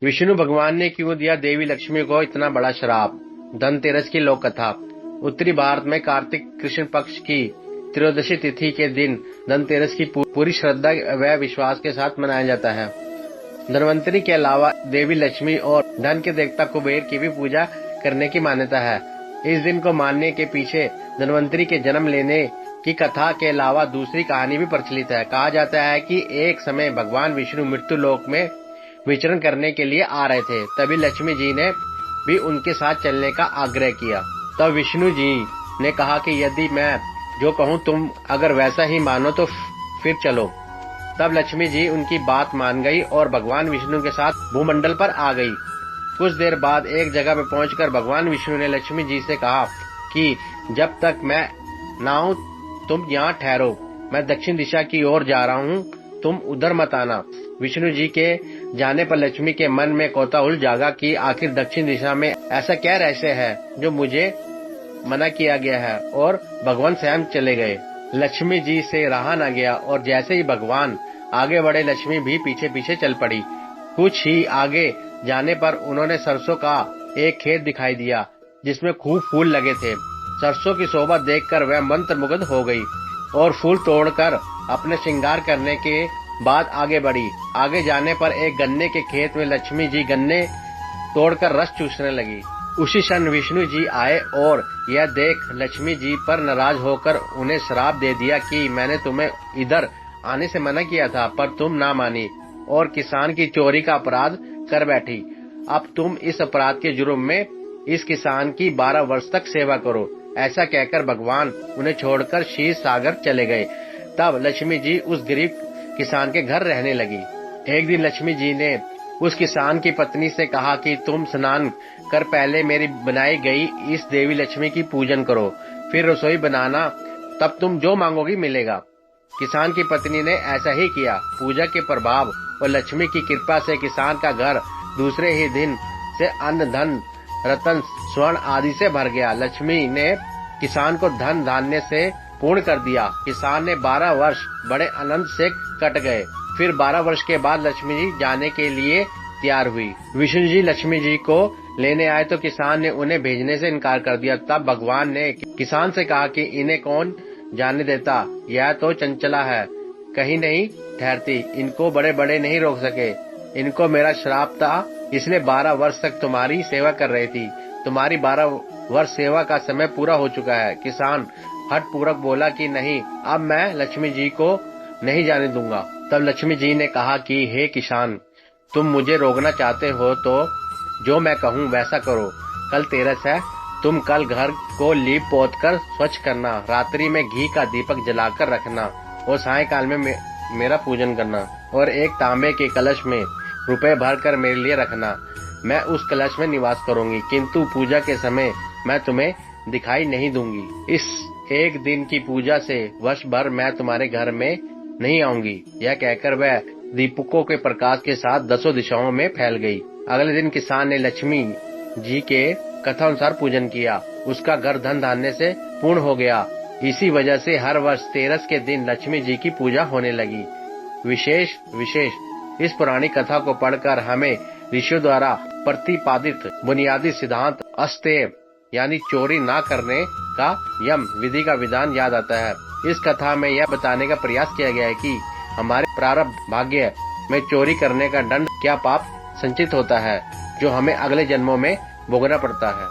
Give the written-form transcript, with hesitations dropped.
विष्णु भगवान ने क्यों दिया देवी लक्ष्मी को इतना बड़ा श्राप? धनतेरस की लोक कथा। उत्तरी भारत में कार्तिक कृष्ण पक्ष की त्रयोदशी तिथि के दिन धनतेरस की पूरी श्रद्धा व विश्वास के साथ मनाया जाता है। धनवंतरी के अलावा देवी लक्ष्मी और धन के देवता कुबेर की भी पूजा करने की मान्यता है। इस दिन को मानने के पीछे धनवंतरी के जन्म लेने की कथा के अलावा दूसरी कहानी भी प्रचलित है। कहा जाता है कि एक समय भगवान विष्णु मृत्यु लोक में विचरण करने के लिए आ रहे थे। तभी लक्ष्मी जी ने भी उनके साथ चलने का आग्रह किया। तब विष्णु जी ने कहा कि यदि मैं जो कहूँ तुम अगर वैसा ही मानो तो फिर चलो। तब लक्ष्मी जी उनकी बात मान गई और भगवान विष्णु के साथ भूमंडल पर आ गई। कुछ देर बाद एक जगह पर पहुंचकर भगवान विष्णु ने लक्ष्मी जी से कहा कि जब तक मैं न आऊं तुम यहाँ ठहरो, मैं दक्षिण दिशा की ओर जा रहा हूँ, तुम उधर मत आना। विष्णु जी के जाने पर लक्ष्मी के मन में कौतूहल जागा कि आखिर दक्षिण दिशा में ऐसा क्या रहस्य है जो मुझे मना किया गया है, और भगवान स्वयं चले गए। लक्ष्मी जी से रहा न गया और जैसे ही भगवान आगे बढ़े लक्ष्मी भी पीछे पीछे चल पड़ी। कुछ ही आगे जाने पर उन्होंने सरसों का एक खेत दिखाई दिया जिसमें खूब फूल लगे थे। सरसों की शोभा देखकर वह मंत्रमुग्ध हो गई और फूल तोड़कर अपने श्रृंगार करने के बाद आगे बढ़ी। आगे जाने पर एक गन्ने के खेत में लक्ष्मी जी गन्ने तोड़कर रस चूसने लगी। उसी क्षण विष्णु जी आए और यह देख लक्ष्मी जी पर नाराज होकर उन्हें श्राप दे दिया कि मैंने तुम्हें इधर आने से मना किया था पर तुम ना मानी और किसान की चोरी का अपराध कर बैठी। अब तुम इस अपराध के जुर्म में इस किसान की 12 वर्ष तक सेवा करो। ऐसा कहकर भगवान उन्हें छोड़कर क्षीर सागर चले गए। तब लक्ष्मी जी उस गरीब किसान के घर रहने लगी। एक दिन लक्ष्मी जी ने उस किसान की पत्नी से कहा कि तुम स्नान कर पहले मेरी बनाई गई इस देवी लक्ष्मी की पूजन करो, फिर रसोई बनाना, तब तुम जो मांगोगी मिलेगा। किसान की पत्नी ने ऐसा ही किया। पूजा के प्रभाव और लक्ष्मी की कृपा से किसान का घर दूसरे ही दिन से अन्न धन रत्न स्वर्ण आदि से भर गया। लक्ष्मी ने किसान को धन धान्य से पूर्ण कर दिया। किसान ने 12 वर्ष बड़े आनंद से कट गए। फिर 12 वर्ष के बाद लक्ष्मी जी जाने के लिए तैयार हुई। विष्णु जी लक्ष्मी जी को लेने आए तो किसान ने उन्हें भेजने से इनकार कर दिया। तब भगवान ने किसान से कहा कि इन्हें कौन जाने देता, यह तो चंचला है, कहीं नहीं ठहरती, इनको बड़े बड़े नहीं रोक सके। इनको मेरा श्राप था, इसलिए 12 वर्ष तक तुम्हारी सेवा कर रही थी। तुम्हारी 12 वर्ष सेवा का समय पूरा हो चुका है। किसान हठ पूर्वक बोला कि नहीं, अब मैं लक्ष्मी जी को नहीं जाने दूंगा। तब लक्ष्मी जी ने कहा कि हे किसान, तुम मुझे रोकना चाहते हो तो जो मैं कहूँ वैसा करो। कल तेरस है, तुम कल घर को लीप पोत कर स्वच्छ करना, रात्रि में घी का दीपक जलाकर रखना और सायंकाल में मेरा पूजन करना और एक तांबे के कलश में रुपए भर कर मेरे लिए रखना। मैं उस कलश में निवास करूंगी, किंतु पूजा के समय मैं तुम्हें दिखाई नहीं दूंगी। इस एक दिन की पूजा से वर्ष भर मैं तुम्हारे घर में नहीं आऊंगी। यह कहकर वह दीपकों के प्रकाश के साथ 10 दिशाओं में फैल गई। अगले दिन किसान ने लक्ष्मी जी के कथा अनुसार पूजन किया। उसका घर धन धान्य से पूर्ण हो गया। इसी वजह से हर वर्ष तेरस के दिन लक्ष्मी जी की पूजा होने लगी। विशेष इस पुरानी कथा को पढ़कर हमें ऋषियों द्वारा प्रतिपादित बुनियादी सिद्धांत अस्तेय यानी चोरी ना करने का यम विधि का विधान याद आता है। इस कथा में यह बताने का प्रयास किया गया है कि हमारे प्रारब्ध भाग्य में चोरी करने का दंड क्या पाप संचित होता है जो हमें अगले जन्मों में भोगना पड़ता है।